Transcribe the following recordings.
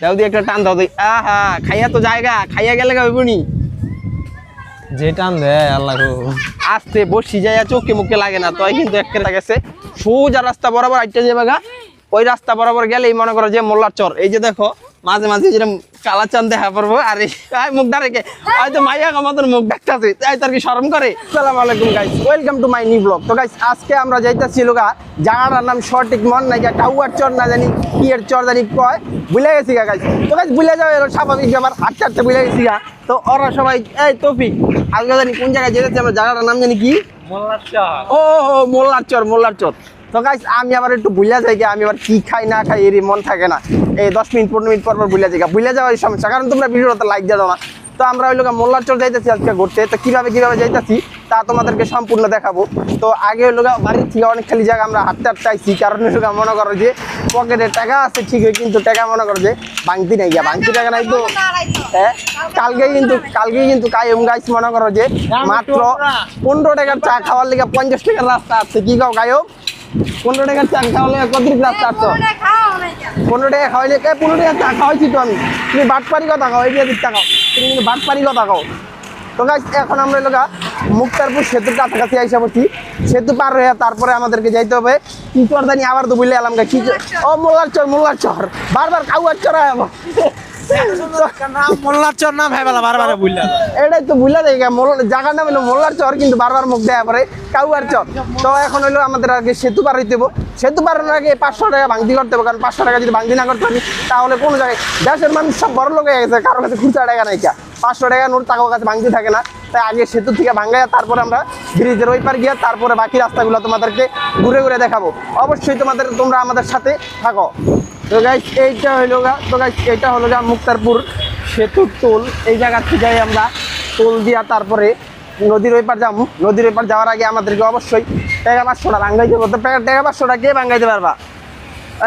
দাও দি একটা টান দাও দি। আহা খাইয়া তো জায়গা খাইয়া গেলে হইবনি। যে টান দে আল্লাহ গো। আস্তে বসি যাইয়া চোখে মুখে লাগে না তো কিন্তু একেবারে গেছে সোজা রাস্তা বরাবর আইটা যাবে গা। ওই রাস্তা বরাবর গেলেই মনে করো যে মোল্লার চর। এই যে দেখো মাঝে মাঝে যেরকম কালা চান দেখা পড়বো। আরে মুখ ডাকে হয়তো মাইয়া আমাদের মুখ ডাকতেছে তাই তার কি শরম করে। আসসালামু আলাইকুম guys, welcome to my new blog. তো গাইস আজকে আমরা যাইতেছি লোকা জায়গাটার নাম সঠিক মন নাই, টাউয়ার চর না জানি কি এর চর জানি কয়, ভুলে গেছি গা গাইস। তো গাইস ভুলে যাওয়া এলো স্বাভাবিক ব্যাপার, হাঁটতে হাঁটতে ভুলে গেছি গা। তো ওরা সবাই এই তৌফিক আজকে জানি কোন জায়গায় যেতেছি আমরা, জায়গাটার নাম জানি কি মোল্লার চর। ও মোল্লার চর, মোল্লার চর। তো গাইস আমি আবার একটু ভুলে যাই, আমি আবার কি খাই না খাই এরই মন থাকে না। এই 10 মিনিট 15 মিনিট পর ভুলে যাই, ভুলে যাওয়ার সমস্যা, কারণ তোমরা ভিডিওটা লাইক দাও না। তো আমরা ওই লোক মোল্লার চর যাইতেছি আজকে ঘুরতে। তো কিভাবে যাইতেছি তা তোমাদেরকে সম্পূর্ণ দেখাবো। তো আগে ওই লোক বাড়ির থেকে অনেক খালি জায়গা আমরা হাঁটতে হাঁটতে আইছি, কারণ ওই লোক মনে করো যে পকেটে টাকা আছে ঠিকই, কিন্তু টাকা মনে করো যে ভাঙতি নাই গিয়া, ভাঙতি টাকা নাই। তো হ্যাঁ কালকে কিন্তু কায়ম গাইস মনে করো যে মাত্র 15 টাকার চা খাওয়ার লিগে 50 টাকার রাস্তা আছে। কি কাও কায়ম 15 টাকার চা খাওয়ার লিগে কত রাস্তা আছে? 15 টাকা খাওয়াইলে 15 টাকার চা খাওয়াইছি তো আমি। তুমি বাটপারি কথা খাও, এই যে টাকা তুমি কিন্তু বাটপারি কথা খাও। তো গাইস এখন আমরা লোকা মুক্তারপুর সেতুর কাছাকাছি আইসা পড়ছি। সেতু পার হয়ে তারপরে আমাদেরকে যাইতে হবে কি চর জানি, আবার তো বুঝলে এলাম কি ও মোল্লার চর বারবার কাউয়ার চর মোল্লার চর নাম হ্যাঁ বেলা বারবার বুঝলা, এটাই তো বুঝলা যায় জায়গার নাম হলো মোল্লার চর, কিন্তু বারবার মুখ দেওয়া পরে কাউয়ার চর। তো এখন হলো আমাদের আগে সেতু পার হইতে হবো। সেতু পারের আগে 500 টাকা ভাঙতি করতে হবে, কারণ 500 টাকা যদি ভাঙতি না করতে পারি তাহলে কোনো জায়গায় দেশের মানুষ সব বড় লোক হয়ে গেছে, কারোর কাছে খুচরা টাকা নাই। 500 টাকা নোট টাকার কাছে ভাঙতি থাকে না। তাই আগে সেতু থেকে ভাঙাইয়া তারপরে আমরা ব্রিজের ওই পার গিয়া তারপরে বাকি রাস্তাগুলো তোমাদেরকে ঘুরে ঘুরে দেখাবো। অবশ্যই তোমরা আমাদের সাথে থাকো। তো গাইস এইটা হইলো এটা হলো মুক্তারপুর সেতুর টোল। এই জায়গা থেকে আমরা টোল দিয়া তারপরে নদীর ওই পার যাবো। নদীর ওই পার যাওয়ার আগে আমাদেরকে অবশ্যই টাকা 500 টাকা ভাঙাইতে হবে। তো টাকা 500 টাকা কে ভাঙাইতে পারবা?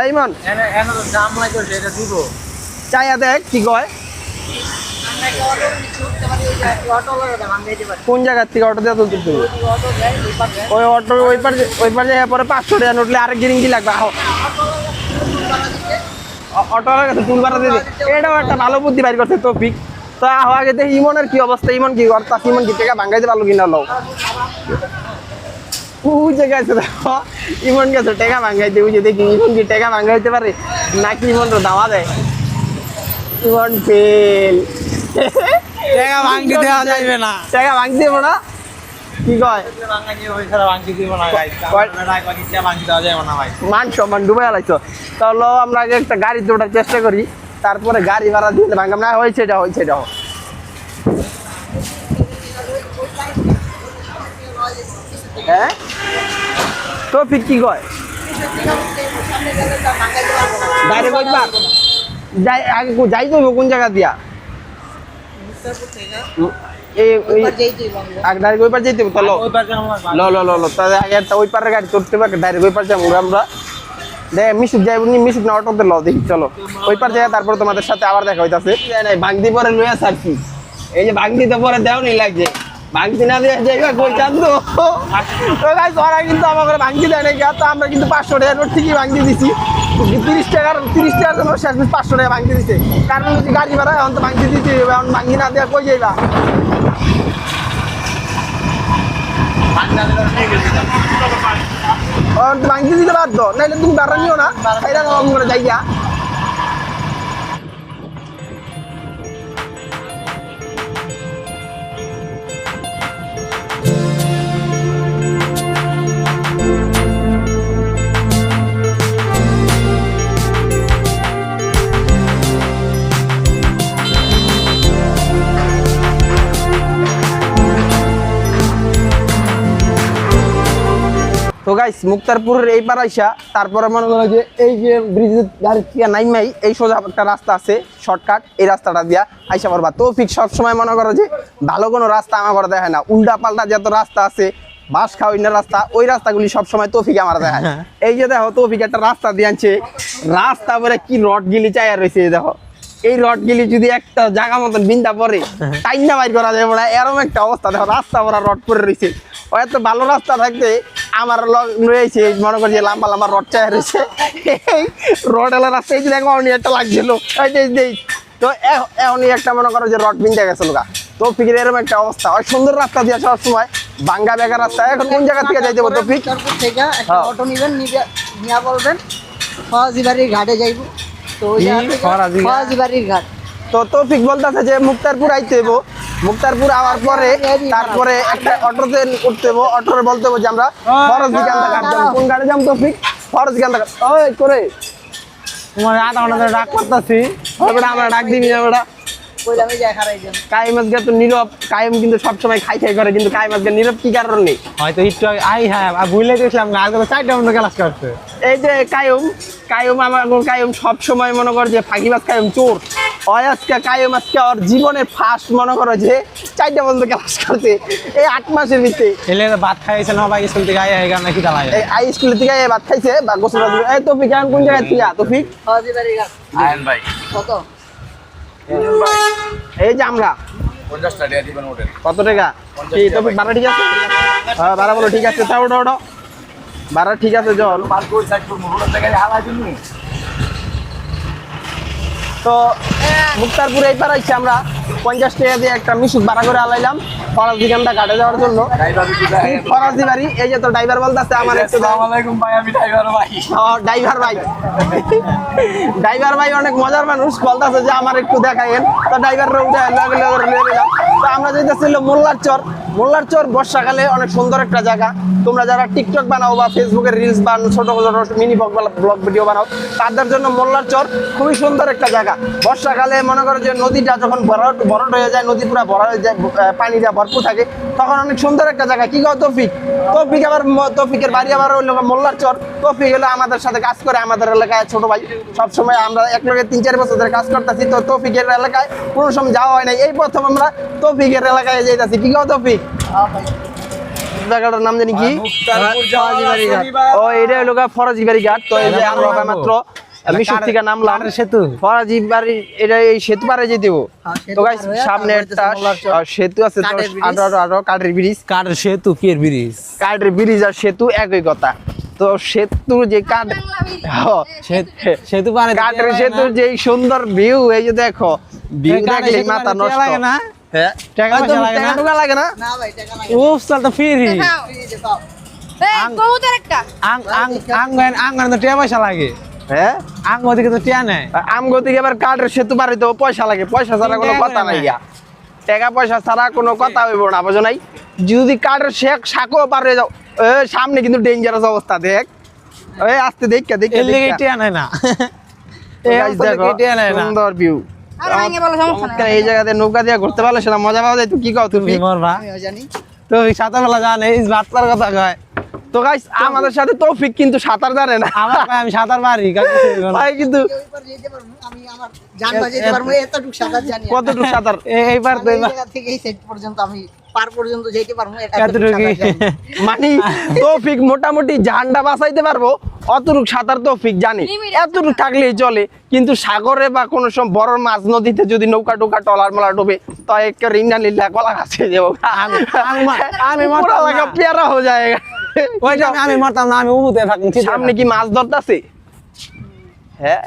এই মন চাইয়া দেখ কি কয়, কোন জায়গার থেকে অটো দিয়ে তুলতে হবে? ওই অটো ওই পার যাওয়ার পরে 500 টাকা নোটলে আরেক গিরিঙ্গি লাগবে। অটোর কাছে তুল বাড়া দিয়ে এটাও একটা ভালো বুদ্ধি বাইর করছে তৌফিক। তো আগে দেখি ইমনের কি অবস্থা, ইমন কি করতে, ইমন কি টাকা ভাঙাইতে পারলো কিনা লোক বুঝে গেছে। দেখো ইমন গেছে টাকা ভাঙাইতে, বুঝে দেখি ইমন কি টাকা ভাঙাইতে পারে নাকি ইমন তো দাওয়া দেয়। ইমন ফেল, টাকা ভাঙতে দেওয়া যাবে না, টাকা ভাঙতে দেবো না কি কয়, মান সম্মান ডুবে আলাইছো। তাহলে আমরা আগে একটা গাড়িতে ওঠার চেষ্টা করি, তারপরে গাড়ি ভাড়া দিয়ে ভাঙাম না। হয়েছে এটা হ্যাঁ তো ফির কি কয় ডাইরেক্ট ওইবার আগে যাই তো কোন জায়গা দিয়া ডাইরেক্ট ওই পার যেতে হবে। তাহলে আগে একটা ওই পারের গাড়ি ধরতে পারে, ডাইরেক্ট ওই পার যাবো আমরা। মিশুক যাইব নি, মিশুক না অটোতে ল দেখি, চলো ওই পার যাই তারপর তোমাদের সাথে আবার দেখা হইতাছে। ভাঙতি পরে লইয়া ছাড়ছি, এই যে ভাঙতি তো পরে দেও নি লাগছে, ভাঙতি না দিয়ে যাইবা কই চান্দো। ওরা কিন্তু আমার ভাঙতি দেয় নাই, তো আমরা কিন্তু 500 টাকা নোট ঠিকই ভাঙতি দিছি। 30 টাকার জন্য শেষ 500 টাকা ভাঙতি দিছে, কারণ হচ্ছে গাড়ি ভাড়া এখন তো ভাঙতি দিতে হবে, এখন ভাঙতি না দেওয়া কই যাইবা। ভাঙতি দিতে বাধ্য, নাইলে তুমি বাড়া নিও না, এটা করে যাইয়া। তো গাইস মুক্তারপুরের এই পার আইসা তারপরে মনে করো যে এই যে ব্রিজের গাড়ির থেকে নাইমাই এই সোজা একটা রাস্তা আছে শর্টকাট, এই রাস্তাটা দিয়া আইসা পড়বা। তৌফিক সবসময় মনে করো যে ভালো কোনো রাস্তা আমার করে দেখে না, উল্টা পাল্টা যত রাস্তা আছে বাস খাওয়াইনের রাস্তা, ওই রাস্তাগুলি সবসময় তৌফিক আমার দেখায়। এই যে দেখো তৌফিক একটা রাস্তা দিয়ে আনছে, রাস্তা পরে কি রড গিলি চাইয়া রয়েছে। দেখো এই রড গিলি যদি একটা জায়গা মতন বিন্দা পরে টাইনা বাইর করা যাবে না, এরকম একটা অবস্থা। দেখো রাস্তা ভরা রড পরে রয়েছে। ও এত ভালো রাস্তা থাকতে আমার রয়েছে মনে করি যে লম্বা লম্বা রড চায় রয়েছে এই রড এলা রাস্তায় যে দেখো অনেক একটা লাগছিল তো এখনই একটা মনে করো যে রড বিন্দা গেছে লোকা তৌফিকের এরকম একটা অবস্থা ওই সুন্দর রাস্তা দিয়ে সব সময় ভাঙ্গা বেকার রাস্তা এখন কোন জায়গা থেকে যাইতে হবে তৌফিক তারপর থেকে একটা হ্যাঁ। অটো নিবেন নিয়া বলবেন ফরাজিবাড়ির ঘাটে যাইব তো ওই কি? জায়গা থেকে ফরাজিবাড়ি? ফরাজিবাড়ির ঘাট তো তৌফিক বলতেছে যে মুক্তারপুর আইতে হইব মুক্তারপুর আওয়ার পরে তারপরে একটা অটোতে উঠতে হইব অটোরে বলতে হইব যে আমরা ফরজগান্ধা ঘাট যাবো কোন ঘাটে যাবো তৌফিক ফরজগান্ধা ঘাট ওই করে তোমার আধা ঘন্টা ধরে ডাক করতেছি ওটা আমরা ডাক দিবি না ওটা কইলাম এই জায়গা হারাই যান কাইম আজকে তো নীরব কাইম কিন্তু সবসময় খাই খাই করে কিন্তু কাইম আজকে নীরব কি কারণ নেই হয়তো একটু আই হ্যাঁ ভুলে গেছিলাম না আজকে 4টা মতো ক্লাস করছে এই যে কায়ুম আমার কায়ুম সব সময় মনে করে যে ফাঁকিবাজ কায়ুম চোর হয় আজকে কায়ুম আজকে ওর জীবনের ফার্স্ট মনে করো যে 4টা পর্যন্ত ক্লাস করতে এই 8 মাসের ভিতরে এলে ভাত খাইছে না ভাই স্কুল থেকে আই আই গান নাকি দাঁড়ায় এই আই স্কুল থেকে এই ভাত খাইছে বা গোসল এই তৌফিক এখন কোন জায়গায় ছিলা তৌফিক ফরাজিবাড়ির ঘাট আয়ন ভাই কত এই যে আমরা 50 টাকা দিবেন ওঠেন কত টাকা কি তৌফিক ভাড়া ঠিক আছে হ্যাঁ ভাড়া বলো ঠিক আছে তা ওটা ওটা ভাড়া ঠিক আছে চল পার করে সাইড করব ওটা জায়গায় হালাই দিন তো মুক্তারপুরে এই পাড়াইছি আমরা 50 টাকা দিয়ে একটা মিশুক ভাড়া করে আলাইলাম ফরাজিগান্ধা ঘাটে যাওয়ার জন্য ড্রাইভার দিদা ফরাজি বাড়ি এই যে তো ড্রাইভার বলতেছে আমার একটু দাও। আসসালামু আলাইকুম ভাই আমি ড্রাইভার ভাই ড্রাইভার ভাই ড্রাইভার ভাই অনেক মজার মানুষ বলতেছে যে আমার একটু দেখাইন তো ড্রাইভাররা উঠে নিলাম তো আমরা যেতেছিল মোল্লার চর বর্ষাকালে অনেক সুন্দর একটা জায়গা তোমরা যারা টিকটক বানাও বা ফেসবুকের রিলস বানাও ছোট ছোট মিনি ব্লগ ভিডিও বানাও তাদের জন্য মোল্লার চর খুবই সুন্দর একটা জায়গা বর্ষাকালে মনে করো যে নদীটা যখন ভরাট হয়ে যায় নদী পুরো ভরা হয়ে যায় পানি দিয়ে ভরপুর থাকে তখন অনেক সুন্দর একটা জায়গা কি কও তৌফিক আবার তৌফিকের বাড়ি আবার ওই লোক মোল্লার চর তৌফিক হলো আমাদের সাথে কাজ করে আমাদের এলাকায় ছোট ভাই সবসময় আমরা এক লগে 3-4 বছর ধরে কাজ করতেছি তো তৌফিকের এলাকায় কোনো সময় যাওয়া হয় নাই এই প্রথম আমরা তৌফিকের এলাকায় যাইতাছি কি কও তৌফিক জায়গাটার নাম জানি কি ফরাজিবাড়ির ঘাট ও এটা হলো ফরাজিবাড়ি ঘাট তো এই যে আমরা মাত্র মিশুক থেকে নামলাম সেতু ফরাজি বাড়ি এটা এই সেতু পারে যেতে হবো হ্যাঁ, সেতু তো গাইস পার হয়ে সামনে তারপর একটা হচ্ছে মোল্লার চর। সেতু আছে তো কাঠের ব্রিজ। আরো কাঠের ব্রিজ কার সেতু পিয়ের ব্রিজ কাঠের ব্রিজ আর সেতু একই কথা তো সেতু যে কাঠ সেতু পারে কাঠের সেতুর যে সুন্দর ভিউ এই যে দেখো ভিউ দেখলে মাথা নষ্ট লাগে না হ্যাঁ টাকা পয়সা লাগে না? টাকা টুকা লাগে না না ভাই টাকা লাগে ও চল তো ফ্রি ফ্রি যে পাও কবুতর একটা আঙ্গান তো টাকা পয়সা লাগে হ্যাঁ আঙ্গ ওদিকে তো টিয়া নেয় আমগো থেকে এবার কাঠের সেতু পারে তো পয়সা লাগে পয়সা ছাড়া কোনো কথা নাই গা টাকা পয়সা ছাড়া কোনো কথা হইব না বুঝো নাই যদি কাঠের শাকও পারে যাও সামনে কিন্তু ডেঞ্জারাস অবস্থা দেখ আস্তে দেখ এর লেগে টিয়া নেয় না দেখো টিয়া নেয় না সুন্দর ভিউ আর ভাঙে বলো সমস্যা নাই এই জায়গাতে নৌকা দিয়ে ঘুরতে পারলে সেটা মজা পাওয়া যায় তুই কি কও তুমি তুমি মরবা আমিও জানি তো সাঁতারবেলা জানে এই বাচ্চার কথা কয় তো গাইস আমাদের সাথে তৌফিক কিন্তু সাঁতার জানে না আমার কয় আমি সাঁতার পারি ভাই কিন্তু ওই পার যেতে পারবো আমি আমার জান বাজাইতে পারবো এতটুকু সাঁতার জানি আমি। কতটুকু সাঁতার এইবার তো আমি এই জায়গা থেকে এই সেট পর্যন্ত আমি পার পর্যন্ত যেতে পারবো এতটুকু এতটুকু সাঁতার জানি। মানে তৌফিক মোটামুটি জানটা বাঁচাইতে পারবো অতটুক সাঁতার তৌফিক জানি এতটুকু থাকলেই চলে কিন্তু সাগরে বা কোনো সময় বড় মাছ নদীতে যদি নৌকা টোকা টলার মালা ডুবে তো একটা রিন্না লিল্লা কলা গাছে যাবো আমি পুরা লাগা পেয়ারা হয়ে যায় ওই যে আমি মরতাম না আমি উবুতে থাকি সামনে কি মাছ ধরতেছে হ্যাঁ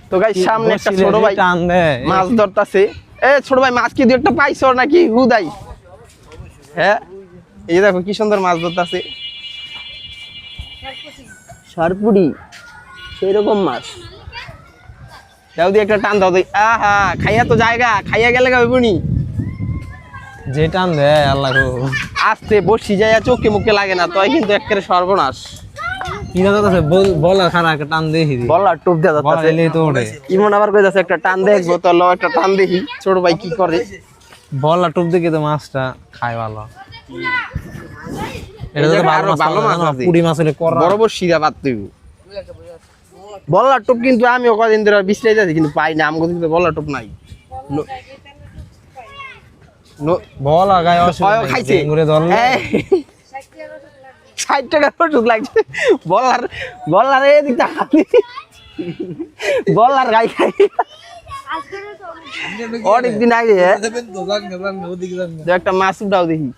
তো গাই সামনে একটা ছোট ভাই টান দেয় মাছ ধরতেছে ছোট ভাই মাছ কি দু একটা পাইছো নাকি হুদাই হ্যাঁ এই দেখো কি সুন্দর মাছ ধরতেছে সারপুরি সেই রকম মাছ দাও দিয়ে একটা টান দাও আহা খাইয়া তো জায়গা খাইয়া গেলে গাবনি যে টান দেয় আল্লাহ গো আস্তে বসি যায় চোখে মুখে লাগে না তাই কিন্তু একেবারে সর্বনাশ কি না কথা বল খানা একটা টান দেখি বলার টুপ দেওয়া বল যাচ্ছে এলেই তো ওঠে ইমন আবার কই যাচ্ছে একটা টান দেখবো তো ল একটা টান দেখি ছোট ভাই কি করে বল আর টুপ দেখে তো মাছটা খায় ভালো এটা তো ভালো মাছ আছে পুরি মাছ হলে করা বড় বড় শিরা বাদ তুই বলার টুপ কিন্তু আমিও কদিন ধরে বিশ্রাই যাচ্ছি কিন্তু পাই না আমগো কিন্তু বলার টুপ নাই বল আর গায়ে অসুবিধা খাইছে ঘুরে ধরলে 60 টাকা ওষুধ লাগছে বলার এদিক তাকালি বলার গাই খাই অনেক দিন আগে একটা মাছ উঠাও দেখি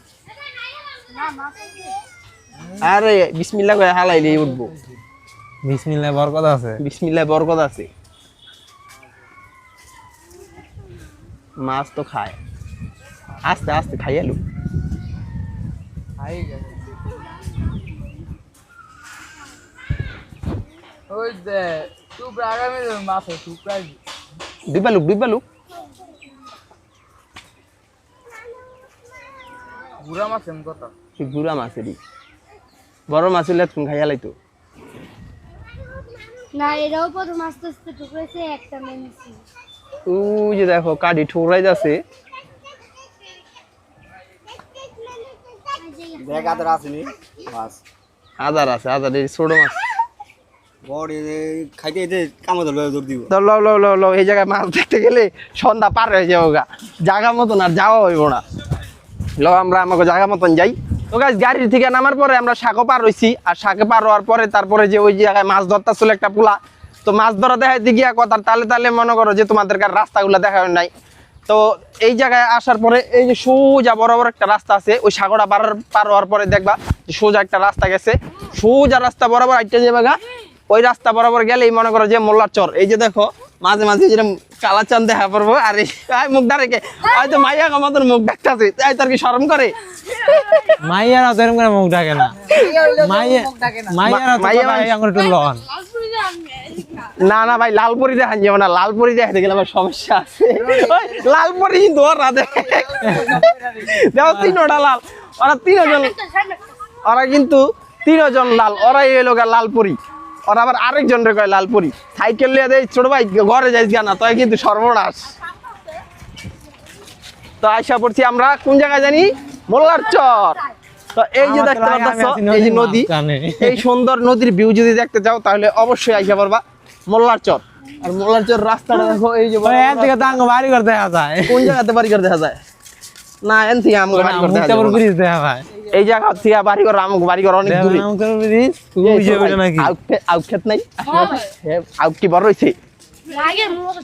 আরে বিসমিল্লাহ কয়ে হালাইলে উঠবো। বিসমিল্লাহ বরকত আছে। বিসমিল্লাহ বরকত আছে। মাছ তো খায়, আস্তে আস্তে খাইয়ালু। ওই যে টুকরা আগামী মাছ টুকরা ডিবালুক ডিবালুক বুড়া মাছ এমন কথা গুড়া মাছেরই, বড় মাছ হলে তুমি খাইয়ালাইতো। না এরাও প্রথম আস্তে আস্তে টুকরেছে একটা মেনছি ওই যে দেখো কাঠি ঠোকরাই যাচ্ছে। দেখ আদর আসেনি মাছ আদার আছে, আদার এই ছোট মাছ। বড় খাইতে এতে কামে ধরবে দৌড় দিব তো লো লো লো লো এই জায়গায় মাছ দেখতে গেলে সন্ধ্যা পার হয়ে যাবো গা, জায়গা মতন আর যাওয়া হইব না। লো আমরা আমাকে জায়গা মতন যাই। তো গাছ গাড়ি থেকে নামার পরে আমরা শাকও পার হইছি, আর শাকে পার হওয়ার পরে তারপরে যে ওই জায়গায় মাছ ধরতে ছিল একটা পোলা, তো মাছ ধরা দেখাইতে গিয়া কথার তালে তালে মনে করো যে তোমাদের রাস্তাগুলো দেখা হয় নাই। তো এই জায়গায় আসার পরে এই যে সোজা বরাবর একটা রাস্তা আছে, ওই সাগরটা পার হওয়ার পরে দেখবা যে সোজা একটা রাস্তা গেছে, সোজা রাস্তা বরাবর আইটা যাবে গা। ওই রাস্তা বরাবর গেলেই মনে করো যে মোল্লার চর। এই যে দেখো মাঝে মাঝে যেরকম কালা চান দেখা পড়বো, আর এই মুখ ডাকে হয়তো মাইয়া কামাতোর মুখ ডাকতেছে, তাই তোর কি শরম করে? মাইয়ারা তো এরকম করে মুখ ডাকে না। মাইয়ারা তো মাইয়া কথা আঙুল একটু লন। না না ভাই লালপুরি দেখান যাবো না, লালপুরি দেখাতে গেলে আমার সমস্যা আছে। ওই লালপুরি কিন্তু ওরা দেখো তিনটা লাল, ওরা তিনজন, ওরা কিন্তু তিনজন লাল, ওরাই এলো গা লালপুরি। ওরা আবার আরেকজন রে কয় লালপুরি। সাইকেল লিয়ে দেয় ছোট ভাই ঘরে যাইস না, তো কিন্তু সর্বনাশ। তো আশা করছি আমরা কোন জায়গায় জানি, মোল্লার চর। তো এই যে দেখতে পাচ্ছ এই যে নদী, এই সুন্দর নদীর ভিউ যদি দেখতে চাও তাহলে অবশ্যই আইসা পারবা মোল্লার চর। আর মোল্লার চর রাস্তাটা দেখো, এই যে এর থেকে তো আঙ্গ বাড়ি করে দেখা যায়। কোন জায়গাতে বাড়ি করে দেখা যায় না, এন থেকে আমাকে বাড়ি করে দেখা যায় মুক্তাপুর ব্রিজ দেখা যায়। এই জায়গা থেকে বাড়ি করে আমাকে বাড়ি করে অনেক দূরে। মুক্তাপুর ব্রিজ ওই যে ওইটা নাকি আউক্ষেত নাই, আউক কি বড় হইছে, আগে মুখ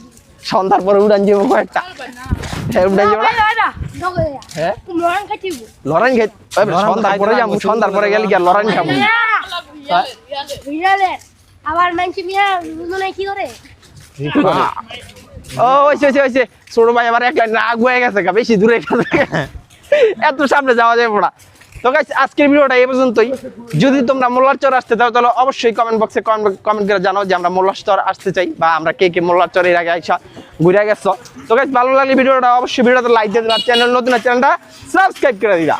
সন্ধ্যার পরে উড়ান যাবো কয়েকটা। হ্যাঁ উড়ান যাবো না, দগে হ্যাঁ মরণ খাইব লড়াই খাই সন্ধ্যার পরে যাবো, সন্ধ্যার পরে গেলে কি আর লড়াই খাবো? বুঝলে আবার মানছি মিয়া মনে কি করে ও হইছে হইছে হইছে, ছোট ভাই আবার এক লাইন রাগ হয়ে গেছে গা, বেশি দূরে গেছে, এত সামনে যাওয়া যাবে না। তো গাইস আজকের ভিডিওটা এই পর্যন্তই। যদি তোমরা মোল্লার চর আসতে চাও তাহলে অবশ্যই কমেন্ট বক্সে কমেন্ট করে জানাও যে আমরা মোল্লার চর আসতে চাই, বা আমরা কে কে মোল্লার চর এর আগে আইসা ঘুরে গেছো। তো গাইস ভালো লাগলে ভিডিওটা অবশ্যই ভিডিওতে লাইক দিয়ে দিবা, চ্যানেল নতুন চ্যানেলটা সাবস্ক্রাইব করে দিবা।